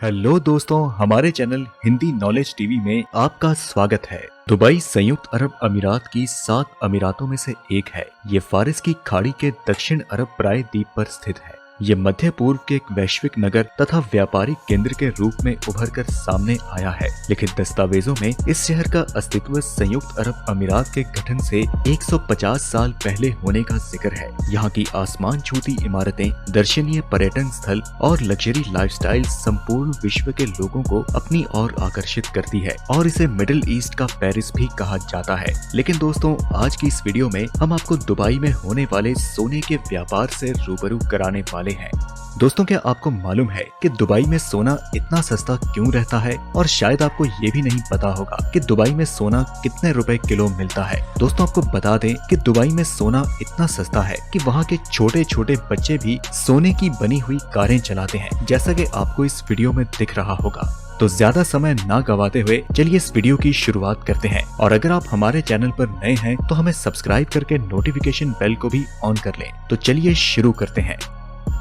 Hello दोस्तों, हमारे channel Hindi knowledge TV में आपका स्वागत है। दुबई संयुक्त अरब अमीरात की 7 अमीरातों में से एक है। ये फारिस की खाड़ी के दक्षिण अरब प्राय द्वीप पर स्थित है। ये मध्य पूर्व के एक वैश्विक नगर तथा व्यापारिक केंद्र के रूप में उभर कर सामने आया है। लिखित दस्तावेजों में इस शहर का अस्तित्व संयुक्त अरब अमीरात के गठन से 150 साल पहले होने का जिक्र है। यहाँ की आसमान छूती इमारतें, दर्शनीय पर्यटन स्थल और लग्जरी लाइफस्टाइल संपूर्ण विश्व के लोगों को अपनी ओर आकर्षित करती है और इसे मिडिल ईस्ट का पेरिस भी कहा जाता है। लेकिन दोस्तों, आज की इस वीडियो में हम आपको दुबई में होने वाले सोने के व्यापार से रूबरू कराने वाले हैं। दोस्तों, क्या आपको मालूम है कि दुबई में सोना इतना सस्ता क्यों रहता है? और शायद आपको ये भी नहीं पता होगा कि दुबई में सोना कितने रुपए किलो मिलता है। दोस्तों, आपको बता दें कि दुबई में सोना इतना सस्ता है कि वहाँ के छोटे छोटे बच्चे भी सोने की बनी हुई कारें चलाते हैं, जैसा कि आपको इस वीडियो में दिख रहा होगा। तो ज्यादा समय ना गवाते हुए चलिए इस वीडियो की शुरुआत करते हैं। और अगर आप हमारे चैनल पर नए हैं तो हमें सब्सक्राइब करके नोटिफिकेशन बेल को भी ऑन कर लें। तो चलिए शुरू करते हैं।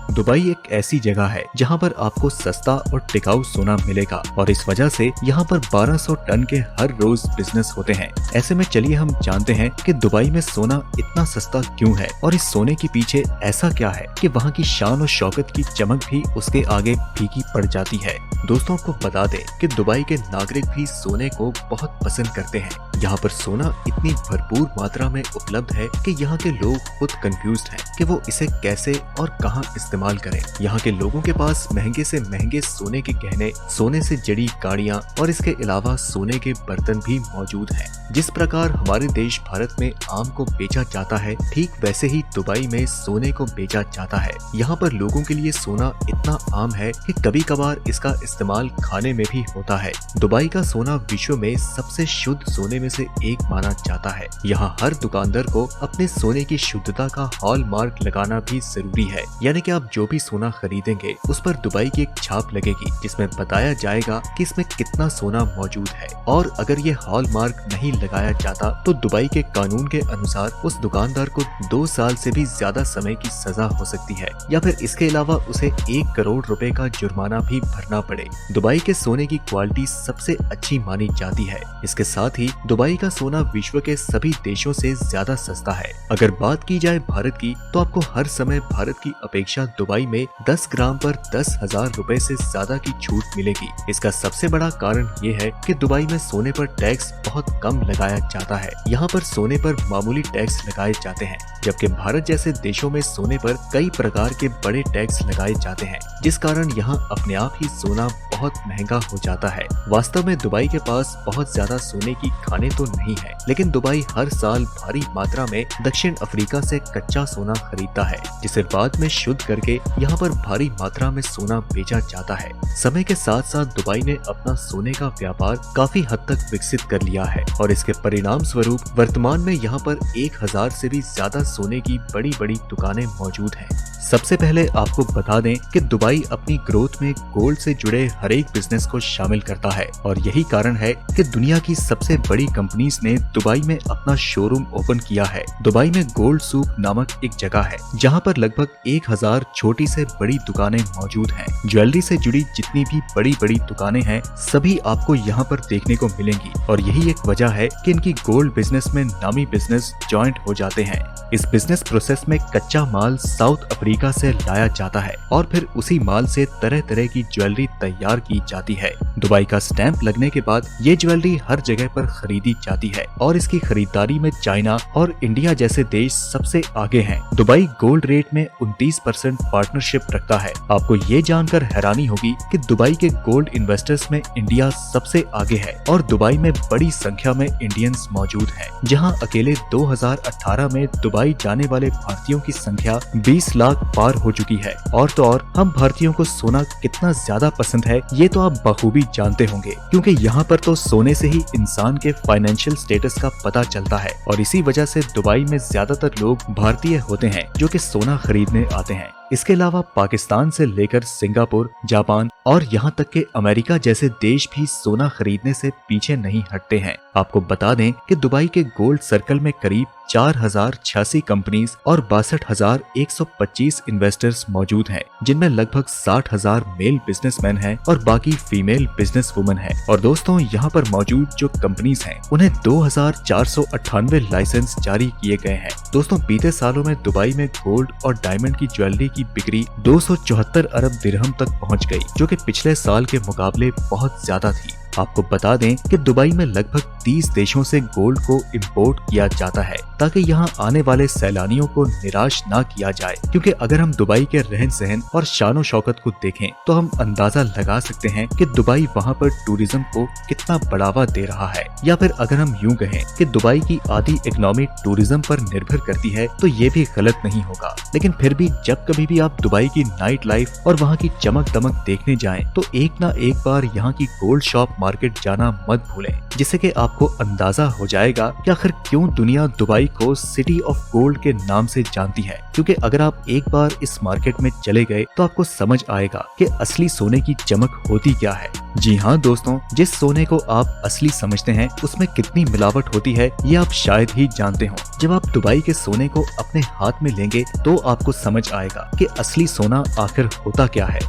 दुबई एक ऐसी जगह है जहां पर आपको सस्ता और टिकाऊ सोना मिलेगा और इस वजह से यहां पर 1200 टन के हर रोज बिजनेस होते हैं। ऐसे में चलिए हम जानते हैं कि दुबई में सोना इतना सस्ता क्यों है और इस सोने के पीछे ऐसा क्या है कि वहां की शान और शौकत की चमक भी उसके आगे फीकी पड़ जाती है। दोस्तों, आपको बता दें कि दुबई के नागरिक भी सोने को बहुत पसंद करते हैं। यहाँ पर सोना इतनी भरपूर मात्रा में उपलब्ध है कि यहाँ के लोग खुद कंफ्यूज्ड हैं कि वो इसे कैसे और कहाँ इस्तेमाल करें। यहाँ के लोगों के पास महंगे से महंगे सोने के गहने, सोने से जड़ी गाड़ियाँ और इसके अलावा सोने के बर्तन भी मौजूद हैं। जिस प्रकार हमारे देश भारत में आम को बेचा जाता है, ठीक वैसे ही दुबई में सोने को बेचा जाता है। यहाँ पर लोगों के लिए सोना इतना आम है कि कभी कभार इसका इस्तेमाल खाने में भी होता है। दुबई का सोना विश्व में सबसे शुद्ध सोने में से एक माना जाता है। यहाँ हर दुकानदार को अपने सोने की शुद्धता का हॉल मार्क लगाना भी जरूरी है, यानी कि आप जो भी सोना खरीदेंगे उस पर दुबई की एक छाप लगेगी जिसमें बताया जाएगा कि इसमें कितना सोना मौजूद है। और अगर ये हॉल मार्क नहीं लगाया जाता तो दुबई के कानून के अनुसार उस दुकानदार को 2 साल से भी ज्यादा समय की सजा हो सकती है या फिर इसके अलावा उसे 1 करोड़ रुपए का जुर्माना भी भरना पड़े। दुबई के सोने की क्वालिटी सबसे अच्छी मानी जाती है। इसके साथ ही दुबई का सोना विश्व के सभी देशों से ज्यादा सस्ता है। अगर बात की जाए भारत की तो आपको हर समय भारत की अपेक्षा दुबई में 10 ग्राम पर 10,000 रुपए से ज्यादा की छूट मिलेगी। इसका सबसे बड़ा कारण ये है कि दुबई में सोने पर टैक्स बहुत कम लगाया जाता है। यहाँ पर सोने पर मामूली टैक्स लगाए जाते हैं, जबकि भारत जैसे देशों में सोने पर कई प्रकार के बड़े टैक्स लगाए जाते हैं, जिस कारण यहाँ अपने आप ही सोना बहुत महंगा हो जाता है। वास्तव में दुबई के पास बहुत ज्यादा सोने की खानें तो नहीं है, लेकिन दुबई हर साल भारी मात्रा में दक्षिण अफ्रीका से कच्चा सोना खरीदता है, जिसे बाद में शुद्ध करके यहाँ पर भारी मात्रा में सोना बेचा जाता है। समय के साथ साथ दुबई ने अपना सोने का व्यापार काफी हद तक विकसित कर लिया है और इसके परिणाम स्वरूप वर्तमान में यहाँ पर 1000 से भी ज्यादा सोने की बड़ी बड़ी दुकानें मौजूद हैं। सबसे पहले आपको बता दें कि दुबई अपनी ग्रोथ में गोल्ड से जुड़े हर एक बिजनेस को शामिल करता है और यही कारण है कि दुनिया की सबसे बड़ी कंपनीज ने दुबई में अपना शोरूम ओपन किया है। दुबई में गोल्ड सूक नामक एक जगह है जहां पर लगभग 1000 छोटी से बड़ी दुकानें मौजूद हैं। ज्वेलरी से जुड़ी जितनी भी बड़ी बड़ी दुकानें हैं, सभी आपको यहां पर देखने को मिलेंगी और यही एक वजह है कि इनकी गोल्ड बिजनेस में नामी बिजनेस जॉइंट हो जाते हैं। इस बिजनेस प्रोसेस में कच्चा माल साउथ अफ्रीका से लाया जाता है और फिर उसी माल से तरह तरह की ज्वेलरी तैयार की जाती है। दुबई का स्टैंप लगने के बाद ये ज्वेलरी हर जगह पर खरीदी जाती है और इसकी खरीदारी में चाइना और इंडिया जैसे देश सबसे आगे हैं। दुबई गोल्ड रेट में 29% पार्टनरशिप रखता है। आपको ये जानकर हैरानी होगी कि दुबई के गोल्ड इन्वेस्टर्स में इंडिया सबसे आगे है और दुबई में बड़ी संख्या में इंडियंस मौजूद हैं, जहां अकेले 2018 में दुबई जाने वाले भारतीयों की संख्या 20 लाख पार हो चुकी है। और तो और हम भारतीयों को सोना कितना ज्यादा पसंद है ये तो आप बखूबी जानते होंगे, क्योंकि यहाँ पर तो सोने से ही इंसान के फाइनेंशियल स्टेटस का पता चलता है और इसी वजह से दुबई में ज्यादातर लोग भारतीय होते हैं जो कि सोना खरीदने आते हैं। इसके अलावा पाकिस्तान से लेकर सिंगापुर, जापान और यहाँ तक के अमेरिका जैसे देश भी सोना खरीदने से पीछे नहीं हटते हैं। आपको बता दें कि दुबई के गोल्ड सर्कल में करीब 4086 कंपनीज और 62,125 इन्वेस्टर्स मौजूद हैं, जिनमें लगभग 60,000 मेल बिजनेसमैन हैं और बाकी फीमेल बिजनेस वुमन हैं। और दोस्तों, यहाँ पर मौजूद जो कंपनीज हैं उन्हें 2498 लाइसेंस जारी किए गए हैं। दोस्तों, बीते सालों में दुबई में गोल्ड और डायमंड की ज्वेलरी की बिक्री 274 अरब दिरहम तक पहुँच गयी, जो कि पिछले साल के मुकाबले बहुत ज्यादा थी। आपको बता दें कि दुबई में लगभग 30 देशों से गोल्ड को इंपोर्ट किया जाता है ताकि यहाँ आने वाले सैलानियों को निराश ना किया जाए, क्योंकि अगर हम दुबई के रहन सहन और शान शौकत को देखें तो हम अंदाजा लगा सकते हैं कि दुबई वहाँ पर टूरिज्म को कितना बढ़ावा दे रहा है। या फिर अगर हम यूँ कहें कि दुबई की आधी इकोनॉमी टूरिज्म पर निर्भर करती है तो ये भी गलत नहीं होगा। लेकिन फिर भी जब कभी भी आप दुबई की नाइट लाइफ और वहाँ की चमक दमक देखने जाएं तो एक ना एक बार यहाँ की गोल्ड शॉप मार्केट जाना मत भूलें, जिससे कि आपको अंदाजा हो जाएगा कि आखिर क्यों दुनिया दुबई को सिटी ऑफ गोल्ड के नाम से जानती है। क्योंकि अगर आप एक बार इस मार्केट में चले गए तो आपको समझ आएगा कि असली सोने की चमक होती क्या है। जी हाँ दोस्तों, जिस सोने को आप असली समझते हैं उसमें कितनी मिलावट होती है ये आप शायद ही जानते हो। जब आप दुबई के सोने को अपने हाथ में लेंगे तो आपको समझ आएगा कि असली सोना आखिर होता क्या है।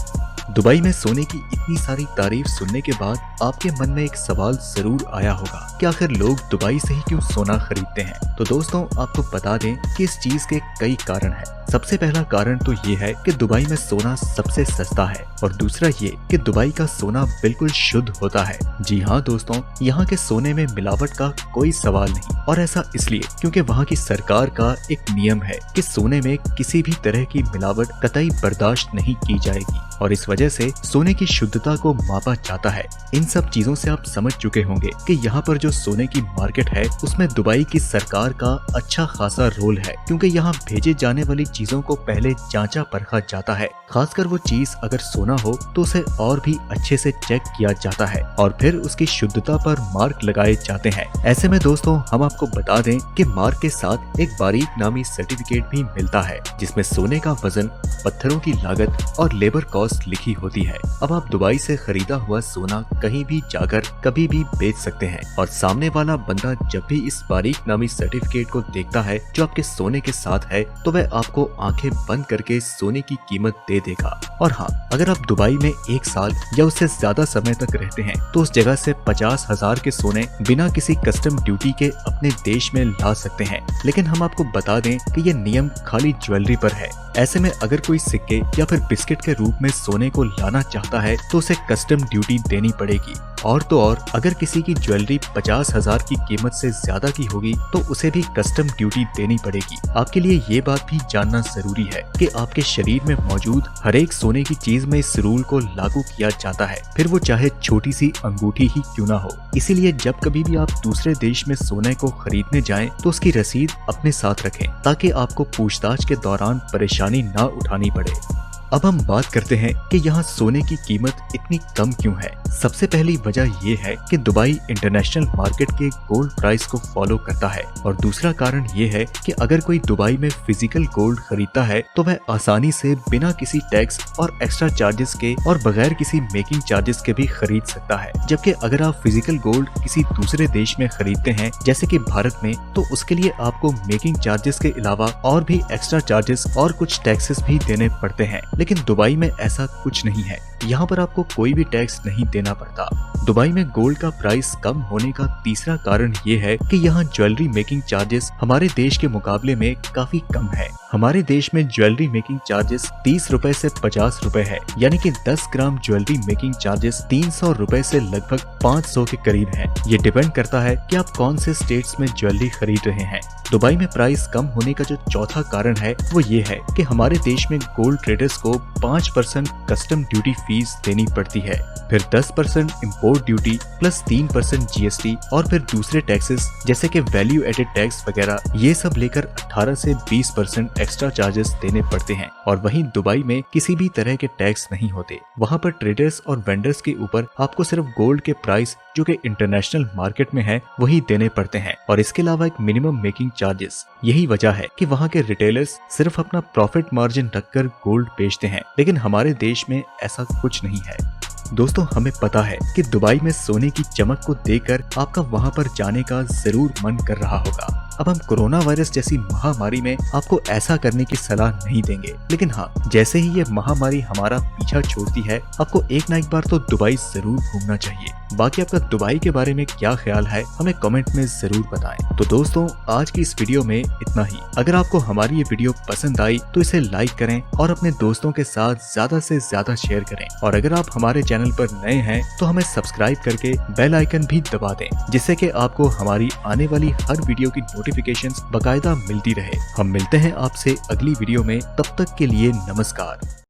दुबई में सोने की इतनी सारी तारीफ सुनने के बाद आपके मन में एक सवाल जरूर आया होगा कि आखिर लोग दुबई से ही क्यों सोना खरीदते हैं। तो दोस्तों, आपको बता दें कि इस चीज के कई कारण हैं। सबसे पहला कारण तो ये है कि दुबई में सोना सबसे सस्ता है और दूसरा ये कि दुबई का सोना बिल्कुल शुद्ध होता है। जी हाँ दोस्तों, यहाँ के सोने में मिलावट का कोई सवाल नहीं, और ऐसा इसलिए क्योंकि वहाँ की सरकार का एक नियम है कि सोने में किसी भी तरह की मिलावट कतई बर्दाश्त नहीं की जाएगी और इस वजह से सोने की शुद्धता को मापा जाता है। इन सब चीजों से आप समझ चुके होंगे कि यहाँ पर जो सोने की मार्केट है उसमें दुबई की सरकार का अच्छा खासा रोल है, क्योंकि यहाँ भेजे जाने वाली चीजों को पहले जांचा परखा जाता है। खासकर वो चीज अगर सोना हो तो उसे और भी अच्छे से चेक किया जाता है और फिर उसकी शुद्धता पर मार्क लगाए जाते हैं। ऐसे में दोस्तों, हम आपको बता दें कि मार्क के साथ एक बारीक नामी सर्टिफिकेट भी मिलता है, जिसमें सोने का वजन, पत्थरों की लागत और लेबर कॉस्ट लिखी होती है। अब आप दुबई से खरीदा हुआ सोना कहीं भी जाकर कभी भी बेच सकते हैं और सामने वाला बंदा जब भी इस बारीक नामी सर्टिफिकेट को देखता है जो आपके सोने के साथ है तो वह आपको आंखें बंद करके सोने की कीमत दे देगा। और हाँ, अगर आप दुबई में 1 साल या उससे ज्यादा समय तक रहते हैं तो उस जगह से 50,000 के सोने बिना किसी कस्टम ड्यूटी के अपने देश में ला सकते हैं। लेकिन हम आपको बता दें कि ये नियम खाली ज्वेलरी पर है। ऐसे में अगर कोई सिक्के या फिर बिस्किट के रूप में सोने को लाना चाहता है तो उसे कस्टम ड्यूटी देनी पड़ेगी। और तो और अगर किसी की ज्वेलरी 50,000 की कीमत से ज्यादा की होगी तो उसे भी कस्टम ड्यूटी देनी पड़ेगी। आपके लिए ये बात भी जानना जरूरी है कि आपके शरीर में मौजूद हर एक सोने की चीज में इस रूल को लागू किया जाता है, फिर वो चाहे छोटी सी अंगूठी ही क्यों ना हो। इसीलिए जब कभी भी आप दूसरे देश में सोने को खरीदने जाएं तो उसकी रसीद अपने साथ रखें ताकि आपको पूछताछ के दौरान परेशानी ना उठानी पड़े। अब हम बात करते हैं कि यहाँ सोने की कीमत इतनी कम क्यों है। सबसे पहली वजह ये है कि दुबई इंटरनेशनल मार्केट के गोल्ड प्राइस को फॉलो करता है और दूसरा कारण ये है कि अगर कोई दुबई में फिजिकल गोल्ड खरीदता है तो वह आसानी से बिना किसी टैक्स और एक्स्ट्रा चार्जेस के और बगैर किसी मेकिंग चार्जेस के भी खरीद सकता है। जबकि अगर आप फिजिकल गोल्ड किसी दूसरे देश में खरीदते हैं जैसे कि भारत में, तो उसके लिए आपको मेकिंग चार्जेस के अलावा और भी एक्स्ट्रा चार्जेस और कुछ टैक्सेस भी देने पड़ते हैं। लेकिन दुबई में ऐसा कुछ नहीं है, यहाँ पर आपको कोई भी टैक्स नहीं देना पड़ता। दुबई में गोल्ड का प्राइस कम होने का तीसरा कारण ये है कि यहाँ ज्वेलरी मेकिंग चार्जेस हमारे देश के मुकाबले में काफी कम है। हमारे देश में ज्वेलरी मेकिंग चार्जेस 30 रुपए से 50 रुपए है, यानी कि 10 ग्राम ज्वेलरी मेकिंग चार्जेस 300 रुपए से लगभग 500 के करीब है। ये डिपेंड करता है कि आप कौन से स्टेट्स में ज्वेलरी खरीद रहे हैं। दुबई में प्राइस कम होने का जो चौथा कारण है वो ये है कि हमारे देश में गोल्ड ट्रेडर्स को 5% कस्टम ड्यूटी फीस देनी पड़ती है, फिर 10% इम्पोर्ट ड्यूटी प्लस 3% GST और फिर दूसरे टैक्सेस जैसे कि वैल्यू एडेड टैक्स वगैरह, ये सब लेकर 18 से 20% एक्स्ट्रा चार्जेस देने पड़ते हैं। और वहीं दुबई में किसी भी तरह के टैक्स नहीं होते। वहाँ पर ट्रेडर्स और वेंडर्स के ऊपर आपको सिर्फ गोल्ड के प्राइस जो कि इंटरनेशनल मार्केट में है वही देने पड़ते हैं और इसके अलावा एक मिनिमम मेकिंग चार्जेस। यही वजह है कि वहाँ के रिटेलर्स सिर्फ अपना प्रॉफिट मार्जिन रखकर गोल्ड बेचते हैं, लेकिन हमारे देश में ऐसा कुछ नहीं है। दोस्तों, हमें पता है कि दुबई में सोने की चमक को देखकर आपका वहां पर जाने का जरूर मन कर रहा होगा। अब हम कोरोना वायरस जैसी महामारी में आपको ऐसा करने की सलाह नहीं देंगे, लेकिन हाँ, जैसे ही ये महामारी हमारा पीछा छोड़ती है आपको एक ना एक बार तो दुबई जरूर घूमना चाहिए। बाकी आपका दुबई के बारे में क्या ख्याल है हमें कमेंट में जरूर बताएं। तो दोस्तों, आज की इस वीडियो में इतना ही। अगर आपको हमारी ये वीडियो पसंद आई तो इसे लाइक करें और अपने दोस्तों के साथ ज्यादा से ज्यादा शेयर करें। और अगर आप हमारे चैनल पर नए हैं तो हमें सब्सक्राइब करके बेल आइकन भी दबा दें, जिससे कि आपको हमारी आने वाली हर वीडियो की नोटिफिकेशंस बकायदा मिलती रहे। हम मिलते हैं आपसे अगली वीडियो में, तब तक के लिए नमस्कार।